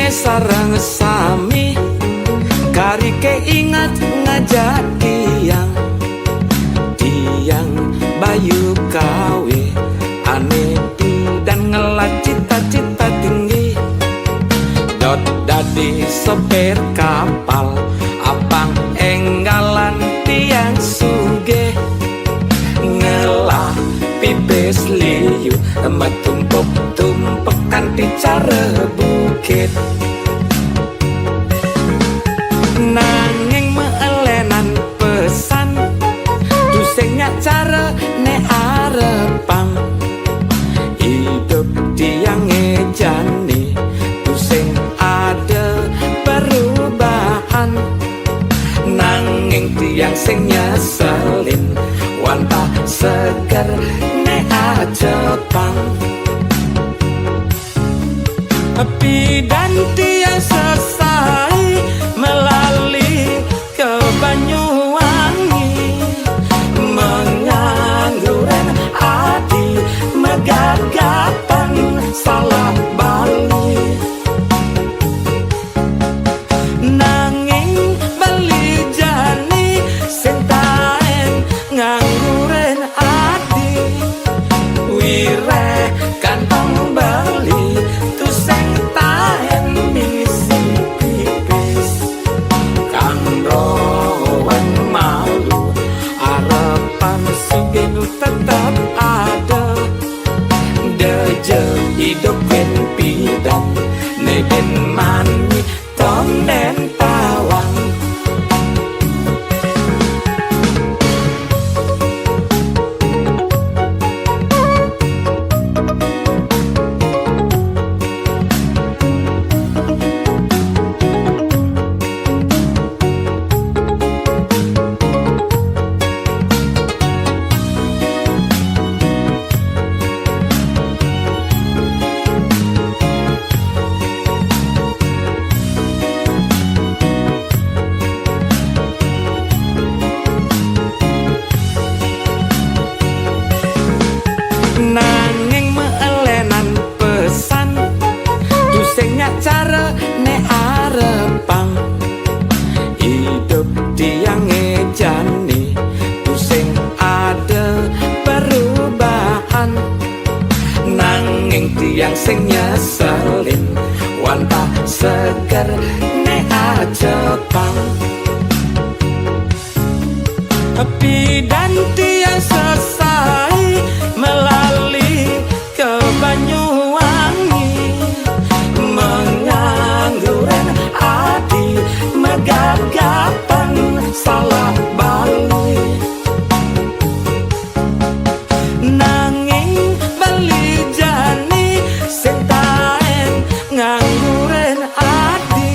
sareng sami kari keingat ngajak tiang bayu kawe ane dan ngelat cita-cita tinggi dot dadi sopir kapal abang enggalan tiang suge ngelah pipis liu metumpuk-tumpukan di cara bukit nanging meelenan pesan tusengnya cara ne arepang hidup tiang ngejani tuseng ada perubahan nanging tiang sing nyeselin wantah seger ne ajepang bidan tiang selesai melalui ke Banyuwangi mengangguran hati megagapan salah bali nanging bali jani sentaen ngangguran hati wireh kantong bali tu sentaen misi pipis kang rowan malu harapan sugeng tetap ada deje hidup ben pidan neben mani tonden tawang nanging meelenan pesan tusengnya cara ne arepang hidup tiang ngejani tuseng ada perubahan nanging tiang sing nyeselin wantah seger ne ajepang bidan tiang selesai melalui ke Banyuwangi mengangguran hati megagapan salah bali nanging bali jani sentaen ngangguran hati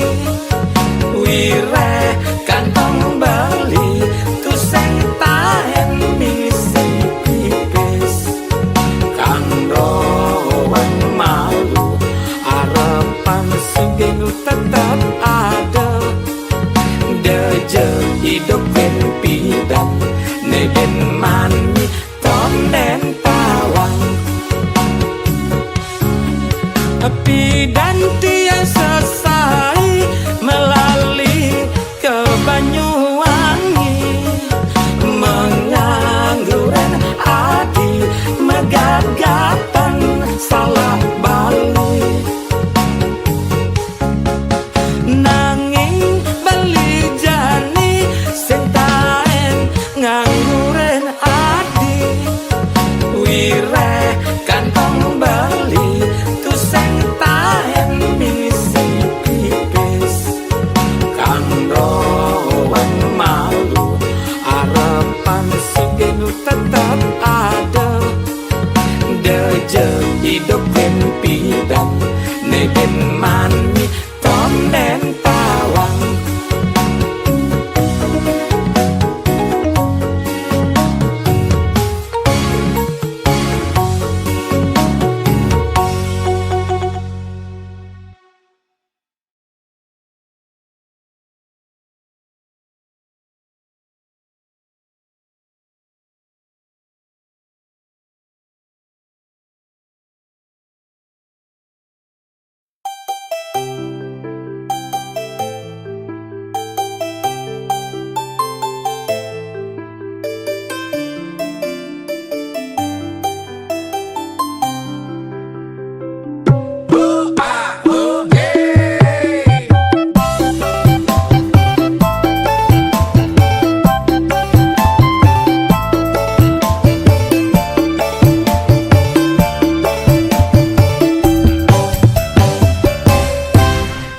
wireh kantong bali tu sentaen misi pipis kang rowan malu harapan sugeng tetap ada deje hidup ben pidan neben mani tonden tawang bidan tiang selesai melalui ke Banyuwangi mengangguran hati megagapan salah bali nanging bali jani sentaen ngangguran hati wireh kantong bali tu sentaen misi pipis kang rowan malu harapan sugeng tetap ada deje hidup ben pidan neben mani tonden tawang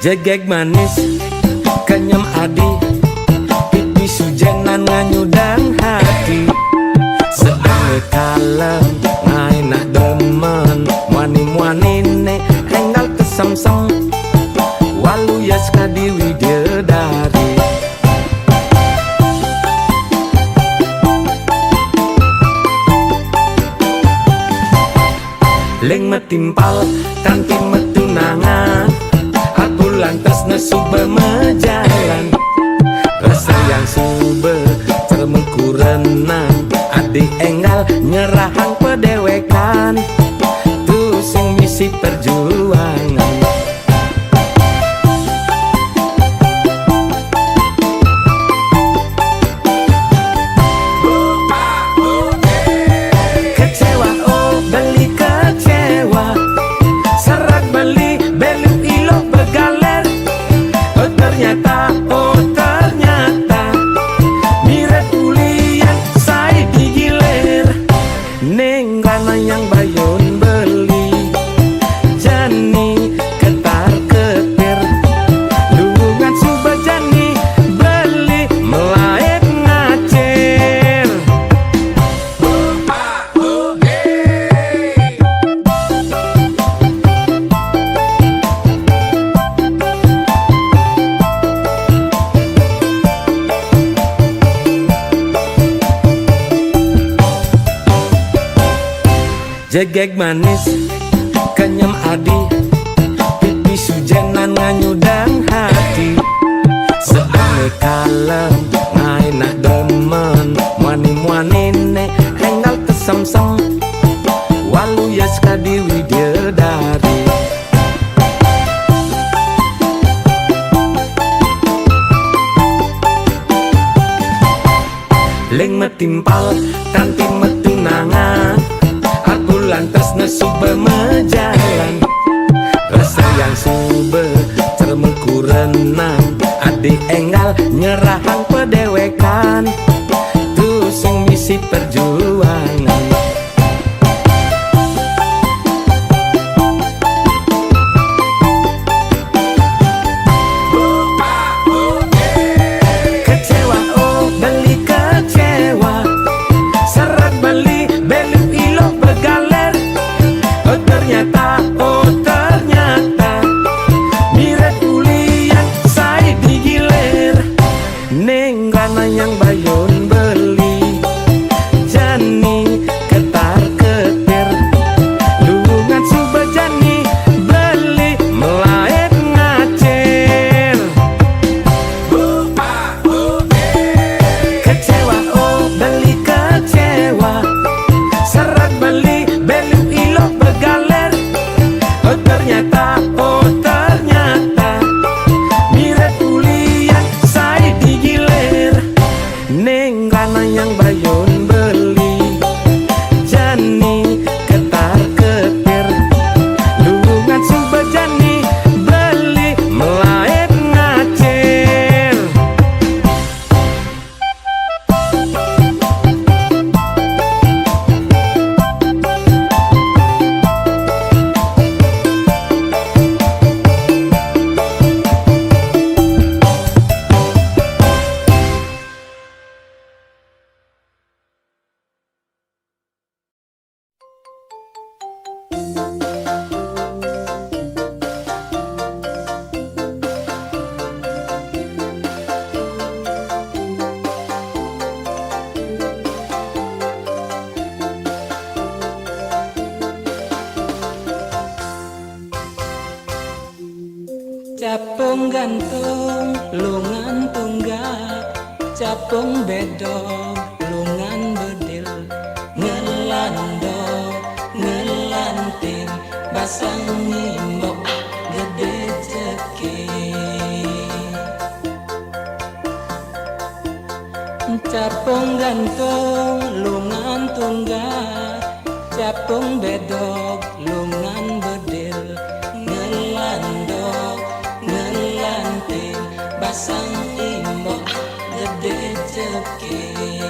Jegeg manis kenyam adi, pipi sujenan nganyudang hati. Seange kalem ngai nak demen, muani-muanine enggal kesem-sem, walu yas kadi widedari. Leng metimpal kanti metunangan, aku lantas nesube mejalan. Rasa yang sube termengkurenan, adik enggal nyerahang pedewekan, tu sing misi perjuangan. Kecewa oh beli kecewa, serak beli belu ilo begaler. Oh ternyata miret kuliah saya digilir. Neng rana yang bayon beli, jani ketar ketir, lungan suba jani beli melaet ngacir. Jegeg manis kenyam adi, pipi sujenan nganyudang hati. Seange kalem ngai nak demen, muani-muanine enggal kesem-sem, walu yas kadi widedari. Leng metimpal kanti metunangan, aku lantas nesube mejalan. Rasa yang sube termengkurenan, adik enggal nyerahang pedewekan, tu sing misi perjuangan. Kecewa oh beli kecewa, serak beli belu ilo begaler. Oh ternyata miret kuliah saya digilir. Neng rana yang bayon beli, jani ketar ketir, lungan suba jani beli melaet ngacir. Kecewa oh beli kecewa, serak beli belu ilo begaler. Oh ternyata miret kuliah saya digilir. Neng rana yang bayon beli, jani ketar ketir, lungan suba jani beli melaet ngacir. Capung gantung lungan tunggak, capung bedog lungan bedil, ngelandok ngelanting basang ngimbok gede ceki. Capung gantung lungan tunggak, capung bedog lungan bedil, ngelandok ngelanting basang imbok gede ceking.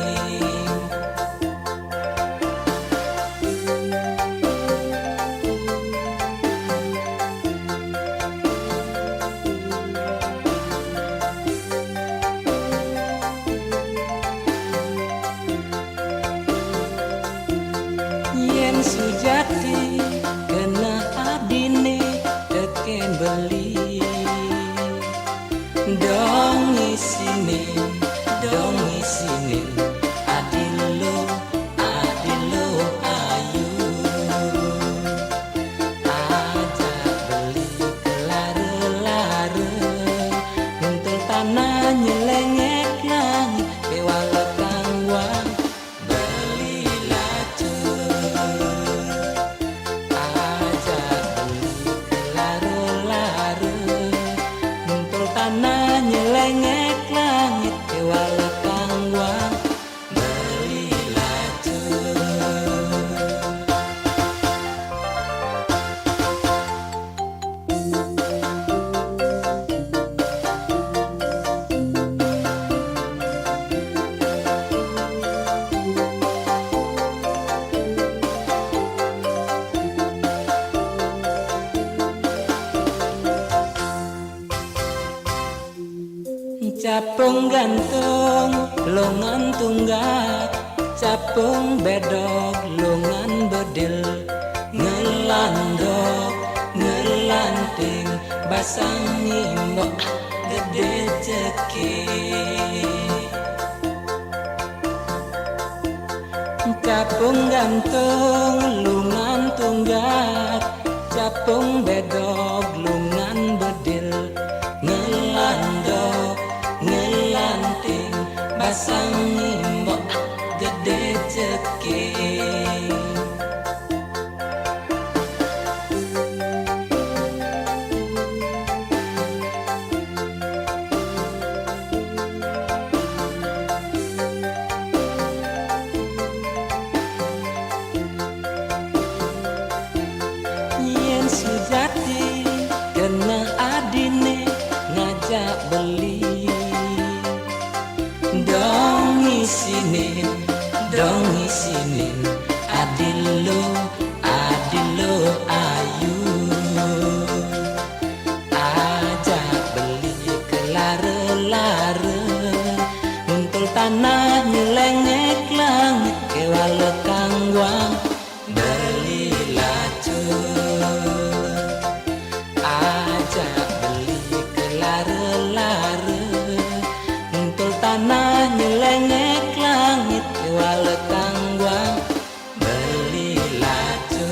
sujati kena adine teken beli dong isine adilo ayu aja beli kelare-lare untuk tanah nyelengek langit kewala kangwang beli laju aja beli kelare-lare untuk tanah nyelengek langit kewala kangwang beli laju. Capung gantung longan tunggak capung bedog longan bedil ngelandok ngelanting basang imbok gede ceki capung gantung lungan tunggak capung bedog lungan bedil ngelandok ngelanting basang imbok gede ceki yen sujati kena adine ngajak beli dong isinin adilo ayu aja beli kelare-lare untuk tanah nyelengek langit kewala kangwang beli laju aja beli kelare-lare untuk tanah nyelengek langit kewala kangwang beli laju.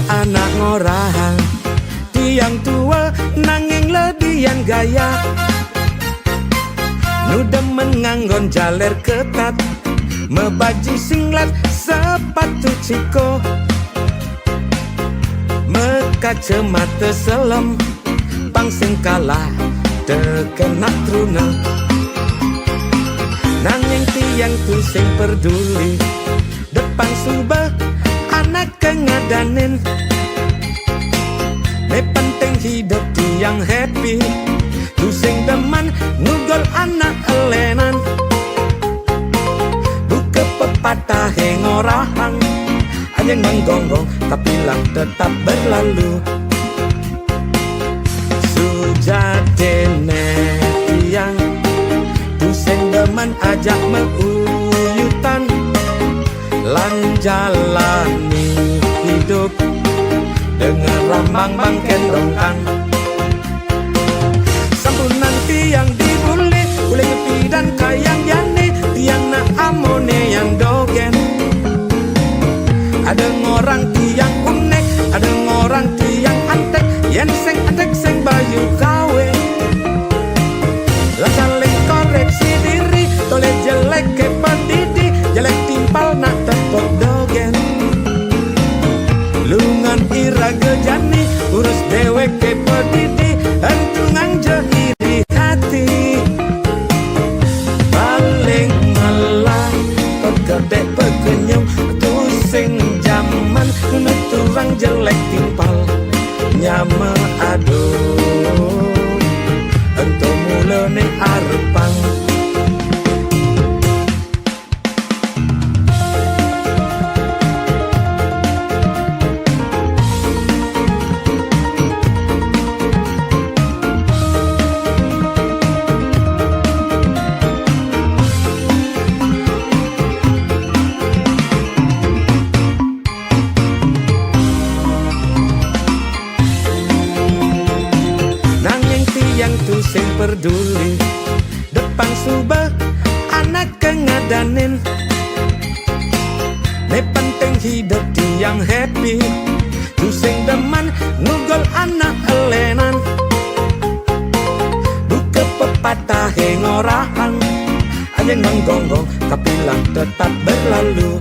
Anak ngorah tiang tua nanging lebihan gaya, nu demen nganggon jaler ketat, mebaju singlet sepatu ciko, mekacamata selem, pangsing kalah terkena truna. Nanging tiang tu sing peduli, depan subah anak kengadanin. Ne penting hidup tiang happy, tu sing demen nugol anak elenan. Buka pepatah ngorahang, anjing menggonggong tapi lang tetap berlalu. Sujatene tiang, tu sing demen ajak meuyutan, lan jalani hidup dengan rambang-bang kendongkan. Sampunan tiang dibuli, boleh ngepi dan kayang jani, tiang na amone yang dogen. Ada ngorang tiang unek, ada ngorang tiang antek, yen seng antek seng bayu kawe. Lah saling koreksi diri, tole jelek ke pendidi, jelek timpal nak tepok dogen. Lungan iraga jani, urus dewek ke pedidi, entungan je iri hati. Paling malah kau gede pekenyum, tu sing jaman, nuturang jelek timpal, nyama aduh, ento mulane arepang. Tu sing peduli, depan subah anak kengadanin. Ne penting hidup tiang happy, tu sing demen nugol anak elenan. Buka pepatah ngorahang, anjing menggonggong tapi lang tetap berlalu.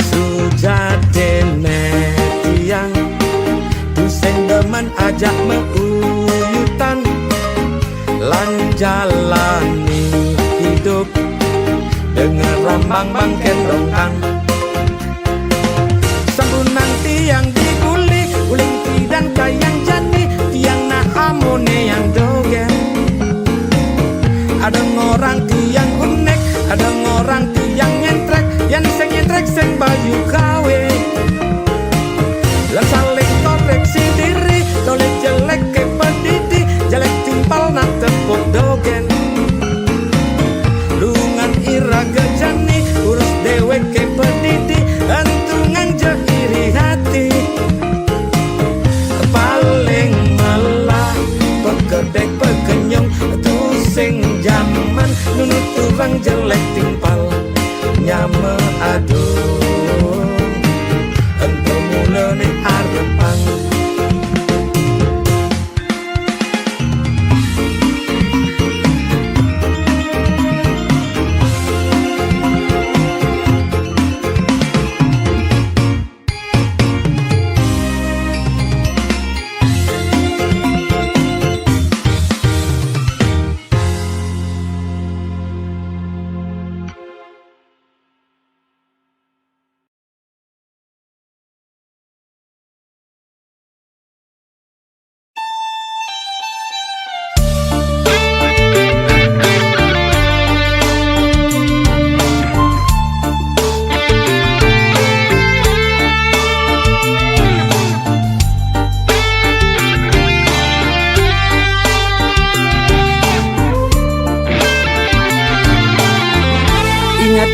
Sujatene tiang, tu sing demen ajak meuyutan, lan jalani hidup dengan rambang-bang kendongkan. Sambunan tiang dibuli, uling dan kayang jani, tiang na amone yang dogen. Ada ngorang tiang unek, ada ngorang tiang nyentrek, yang seng nyentrek seng bayu kawe. Lan saling koreksi diri, tole jelek ke pedidi, jelek timpal nak tepuk dogen. Lungan iraga jani, urus dewek ke pedidi, entungan je iri hati. Paling malah pegedek pekenyong, tu sing jaman, nuturang jelek timpal, nyama aduh,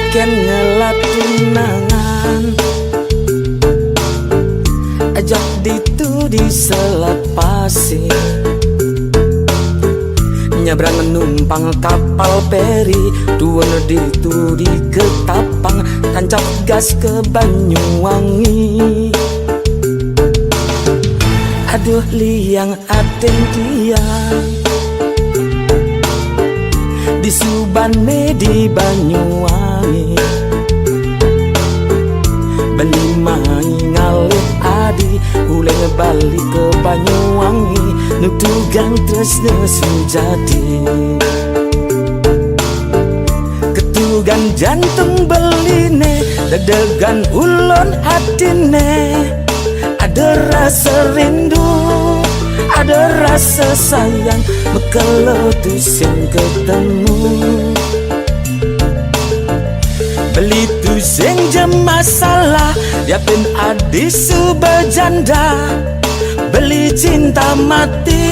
ken ngelat tunangan ajak ditu di selat pasir nyabrang numpang kapal peri duwen ditu di Ketapang tancap gas ke Banyuwangi. Aduh liang aten tiang di Subane di Banyuwangi beli mai ngalih adi uleng balik ke Banyuwangi nutugang tresna sujati ketugan jantung beline dedegan ulon hatine ada rasa rindu ada rasa sayang mekeletus yang ketemu beli tu sing jam masalah yapin adi subajanda beli cinta mati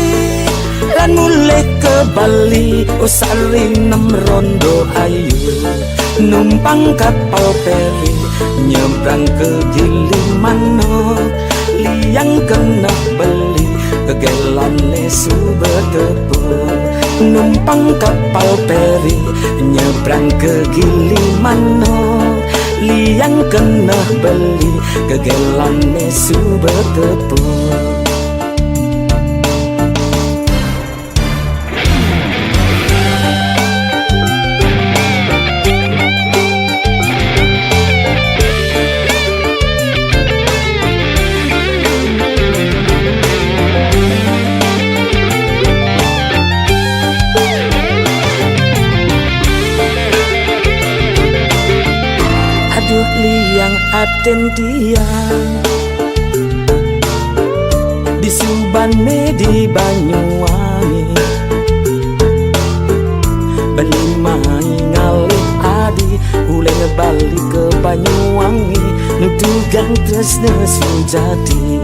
lan mulai ke Bali usari nem rondo ayu numpang kapal peri nyebrang ke Gilimanuk liang kena beli kegelane subetepung numpang kapal peri nyebrang ke Gilimanuk liang kena beli kegelane subetepung. Aten tiang di Subane di Banyuwangi beli mai ngalih adi uleng balik ke Banyuwangi nutugang tresna sujati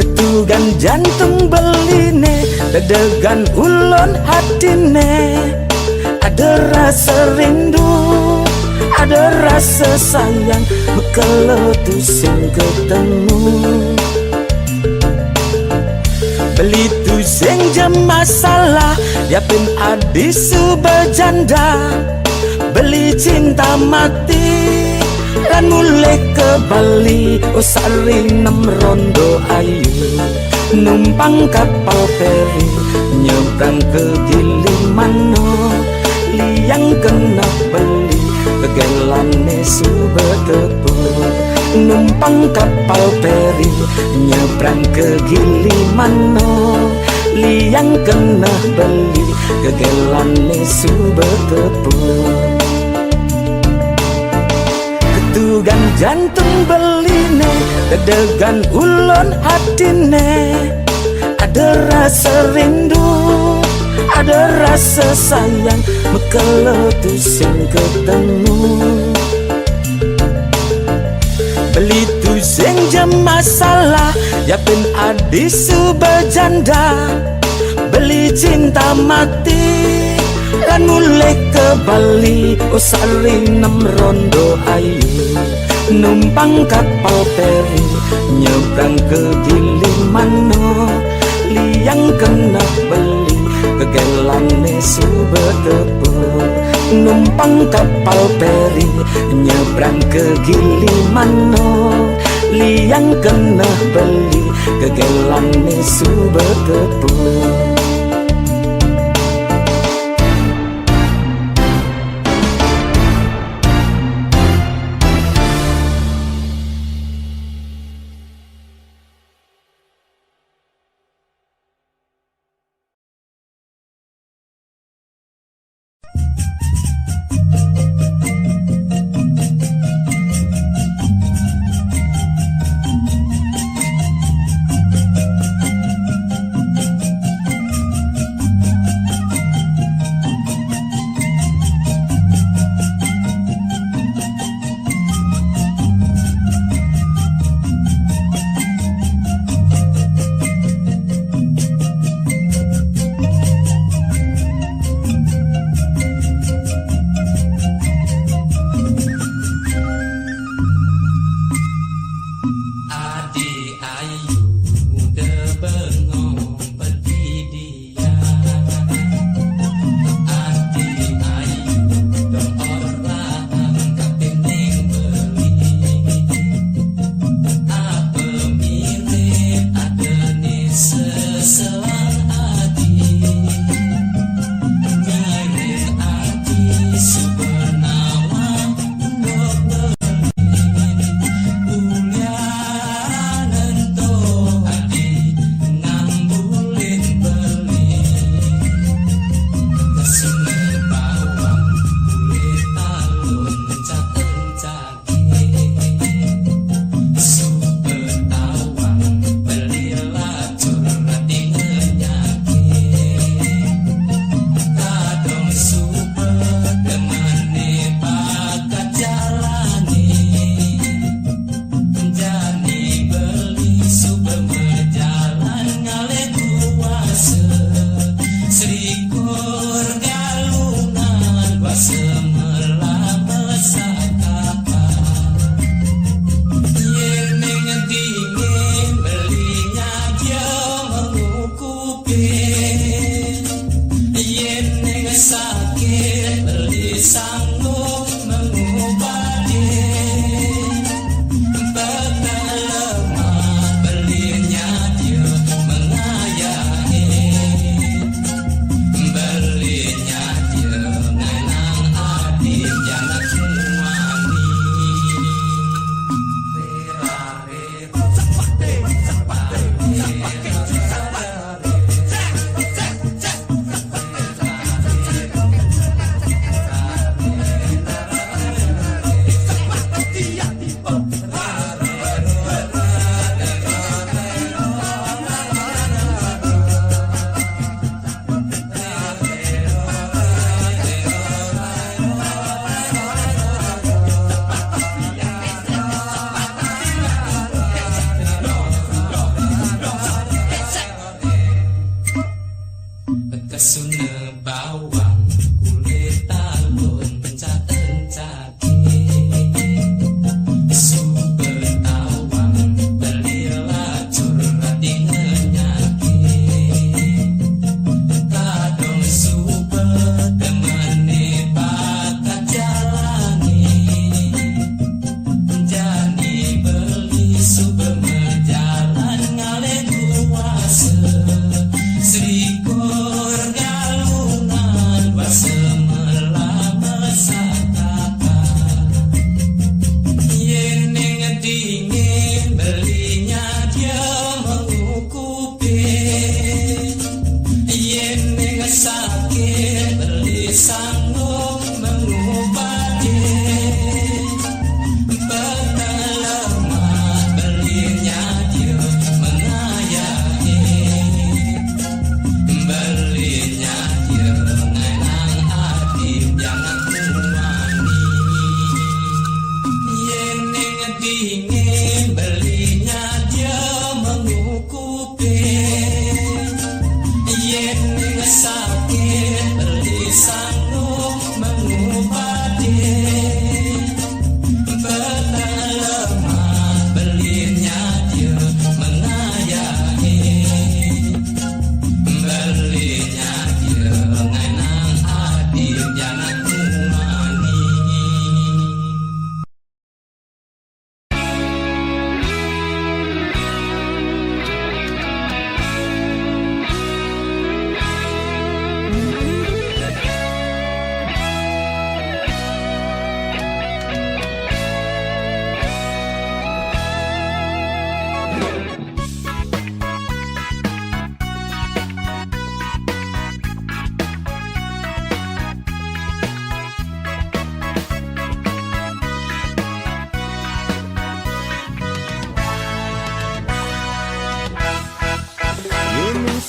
ketugan jantung beline dedegan ulon hatine ada rasa rindu ada rasa sayang mekeletus yang ketemu beli tu sing jam masalah yapin adi subajanda beli cinta mati lan mulai ke Bali usari nem rondo ayu numpang kapal peri nyebrang ke Gilimanuk liang kena beli kegelane subetepung numpang kapal peri nyebrang ke Gilimanuk liang kena beli kegelane subetepung ketugan jantung beline dedegan ulon hatine ada rasa rindu ada rasa sayang mekeletus yang ketemu beli tu sing jam masalah yapin adi subajanda beli cinta mati lan mulai ke Bali usari nem rondo ayu numpang kapal peri nyebrang ke Gilimanuk liang kena beli kegelane subetepung numpang kapal peri nyebrang ke Gilimanuk liang kena beli kegelane subetepung.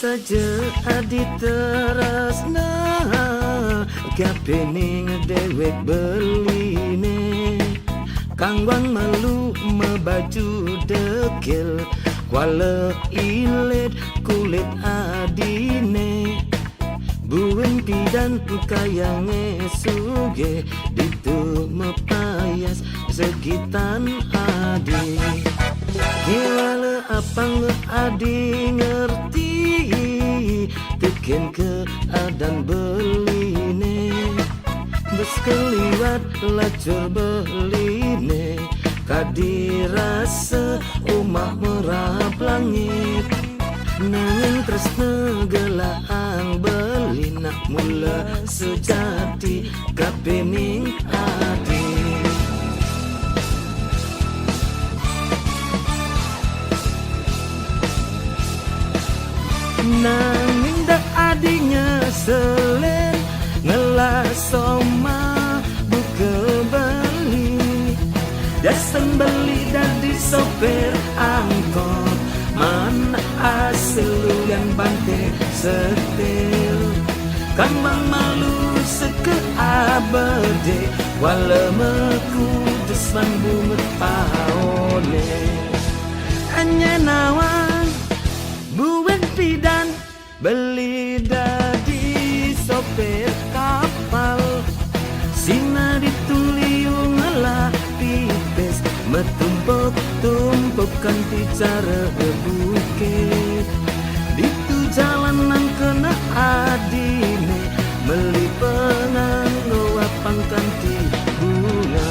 saja adi terasna kapening dewek beline kangwang malu mebaju dekil kuala ilet kulit adine bueng pidan kayange suge ditu mepayas sekitan adi Kiwala apang adi ngerti teken keadaan beline bes keliwat lacur beline kadirasa umah merap langit nanging tresna gelaang beli nak mula sejati kapening adi nanging dak adinya selen ngelasoma buka beli dasan beli dari sopir angkot mana asluan bante setir kan mang malu seke abade wala mekudus man bunget paone hanya nawang bueng pidan beli dari sopir kapal sina dituliung ngelah pipes metumpuk-tumpukkan bicara bukit ditu jalanan kena adine meli penganggo apangkan di bunga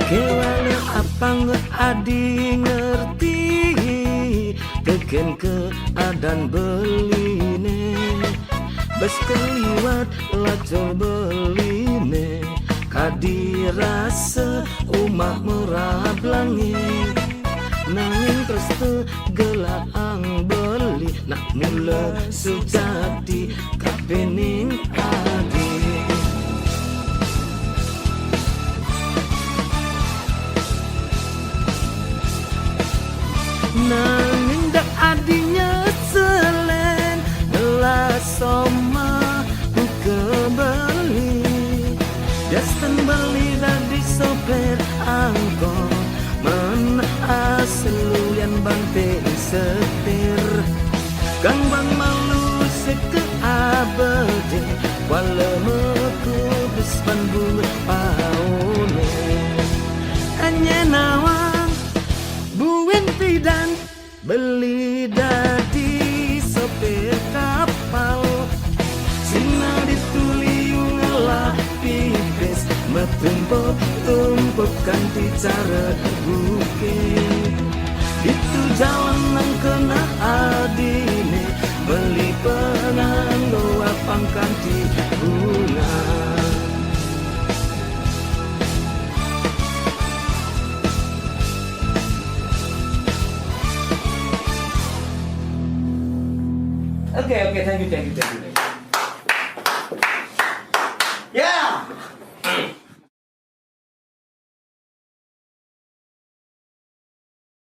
Kewala apang adi ngerti teken keadaan beline bes keliwat lacur beline kadirasa umah merap langit nanging terus tegelaang beli nak mula sejati kapening adi nanging dak adinya selen melasoma buka beli dasan beli dari sopir angkot men asluan bante setir kang bang malu seke abade wala mekudus pan bunget paone hanya nawang bueng pidan beli dari sopir kapal sina dituliung ngelah pipes metumpuk-tumpukkan bicara bukit itu jalanan kena adine beli penganggo apangkan di bunga Okay, thank you.